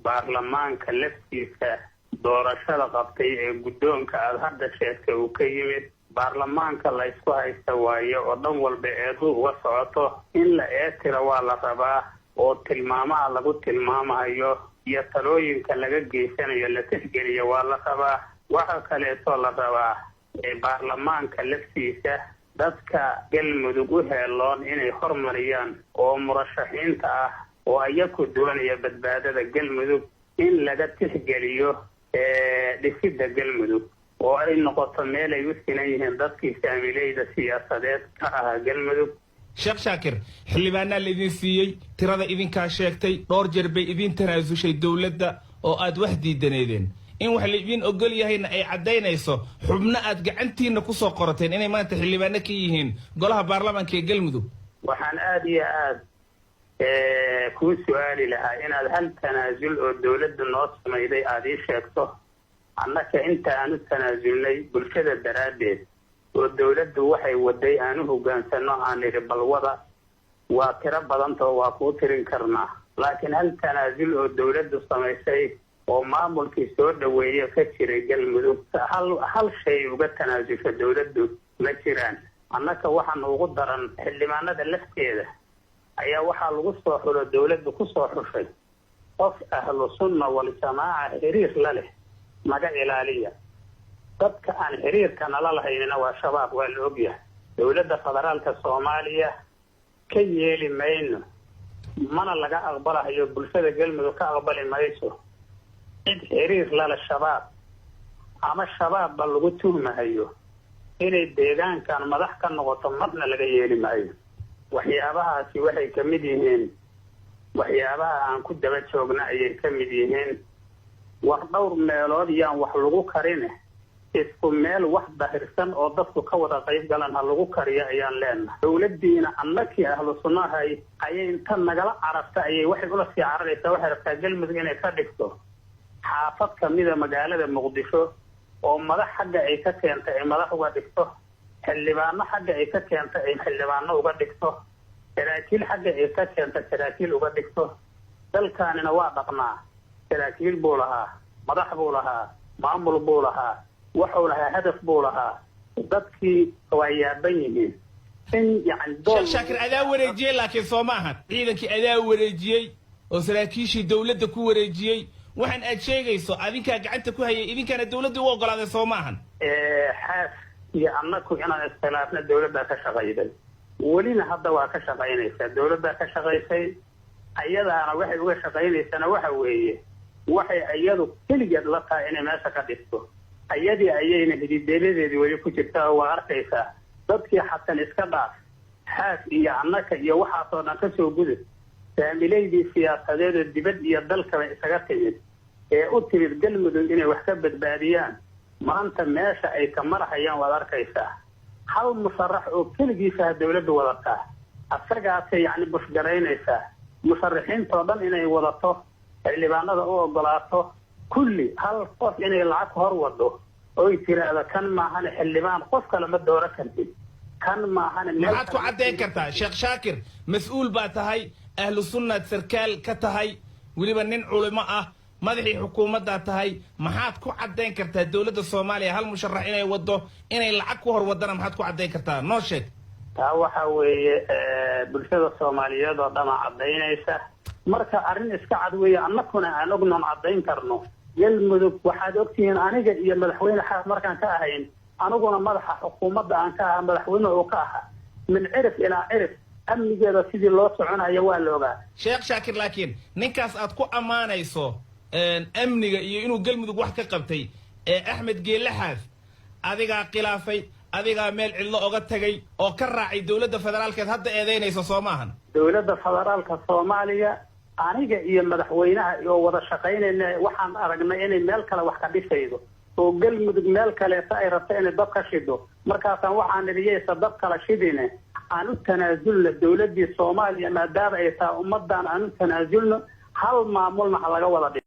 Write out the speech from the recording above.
baarlamaanka laftiisa doorashada qabtay ee guddoonka aad hadda sheegtay uu ka yimid baarlamaanka la isku haysta waayo oo dhan walba eedu uga socoto in la eetira waa la rabaa oo tilmaamaha lagu tilmaamayo iyo talooyinka laga geysanayo la tixgeliyo waa la rabaa waxa kaleeto la rabaa baarlamaanka laftiisa dadka galmudug u heeloon inay hormariyaan oo murashaxiinta ah oo ayagu doonaya badbaadada galmudug in laga tixgeliyo dhisidda galmudug oo ay noqoto meel ay u sinan yihiin dadkii saamilayda siyaasadeed ka ahaa galmudug sheekh shaakir xildhibaanaa laydin siiyey tirada idinkaa sheegtay dhowr jeer bay idin tanaasushay dowladda oo aad wax diidaneedeen in wax laydin ogol yahayna ay caddaynayso xubno aad gacantiina ku soo qorateen inay maanta xildhibaano ka yihiin golaha baarlamaanka ee galmudug waxaan aad iyo aad kuu su-aali lahaa inaad hal tanaasul oo dowladda noo samayday aad ii sheegto annaka inta aan u tanaasulnay bulshada daraaddeed oo dowladdu waxay waday aan u hogaansano aan nidhi balwada waa tiro badantao waa kuu tirin karnaa laakiin hal tanaasul oo dowladdu samaysay oo maamulkii soo dhaweeye ka jiray galmudug hal shay uga tanaasulsha dowladdu ma jiraan annaka waxaan ugu daran xildhibaanada lafteeda ayaa waxaa lagu soo xulo dowladdu ku soo xushay qof ahlu sunna wal jamaaca xiriir la leh naga ilaaliya dadka aan xiriirka nala lahaynina waa shabaab waa la ogyahay dowladda federaalka soomaaliya ka yeeli mayno mana laga aqbalahayo bulshada galmudug ka aqbali mayso cid xiriir lale shabaab ama shabaabba lagu tuhmahayo inay deegaankan madax ka noqoto marna laga yeeli maayo waxyaabahaasi waxay ka mid yihiin waxyaabaha aan ku daba joogna ayay ka mid yihiin war dhowr meelood yaan wax lagu karine isku meel wax dahirsan oo dadku ka wada qayb galan ha lagu kariyo ayaan leenahay dowladdiina annakii ahlu sunnahay ayay inta nagala carabta ayay waxay ula sii cararaysaa waxay rabtaa galmudug inay ka dhigto xaafad kamida magaalada muqdisho oo madax xagga ay ka keentay ay madax uga dhigto xildhibaano xagga ay ka keentay ay xildhibaano uga dhigto saraakiil xagga ay ka keentay saraakiil uga dhigto dalkaanina waa dhaqnaa saraakiil buu lahaa madax buu lahaa maamul buu lahaa wuxuu lahaa hadaf buu lahaa dadkii waa yaaban yihiin in yani sheekh shaakir adaa wareejiyey laakiin soo ma ahan ciidankii adaa wareejiyey oo saraakiishii dowladda ku wareejiyey waxaan aad sheegayso adinkaa gacanta ku hayay idinkaana dowladda u ogolaaday soo ma ahan xaas iyo annaku inaan iskhilaafna dowladdaa ka shaqayday welina hadda waa ka shaqaynaysaa dowladdaa ka shaqaysay ayadaana waxay uga shaqaynaysana waxa weeye waxay iyadu keligeed la tahay inay meesha ka dhisto ayadii ayayna hidideeladeedii weli ku jirtaa oo waa arkaysaa dadkii xasan iska dhaaf xaas iyo annaka iyo waxaasoo dhan ka soo gudub saamilaydii siyaasadeed oo dibad iyo dalkaba isaga timid ee u timid galmudug inay wax ka badbaadiyaan maanta meesha ay ka marahayaan waad arkaysaa hal musharax oo keligiisaha dowladdu wadataa asagaasay yacni bushgaraynaysaa musharaxiintoo dhan inay wadato xildhibaanada u ogolaato kulli hal qof inay lacag hor wado oy tiraahdo kan maahane xildhibaan qof kale ma dooro kartid kan maahane maxaad ku caddayn kartaa sheekh shaakir mas-uul baa tahay ahlu sunnaad sarkaal ka tahay weliba nin culimo ah madaxii xukuumaddaa tahay maxaad ku caddayn kartaa dowladda soomaaliya hal musharax inay wado inay lacag ku hor wadana maxaad ku caddayn kartaa noo sheeg taa waxa weeye bulshada soomaaliyeed oo dhama caddaynaysa marka arrin iska cad weeye annakuna aan ognoon caddayn karno galmudug waxaad ogtihiin aniga iyo madaxweyne xaas markaan ka ahayn aniguna madaxa xukuumadda aan ka ahaa madaxweyne oo ka ahaa min cirif ilaa cirif amnigeeda sidii loo soconayo waa la ogaa sheekh shaakir laakiin ninkaas aad ku ammaanayso amniga iyo inuu galmudug wax ka qabtay axmed geelaxaas adigaa khilaafay adigaa meel cidlo oga tagay oo ka raacay dowladda federaalkeed hadda eedaynayso soo maahan dowladda federaalka soomaaliya aniga iyo madaxweynaha oo wada shaqaynayna waxaan aragnay inay meel kale wax ka dhisaydo oo galmudug meel kaleeta ay rabto inay dab ka shido markaasaan waxaan nidhiyeysa dab kala shidine aan u tanaasulno dowladdii soomaaliya maadaama ay tahay ummaddan aan u tanaasulno hal maamulna ha laga wada dhig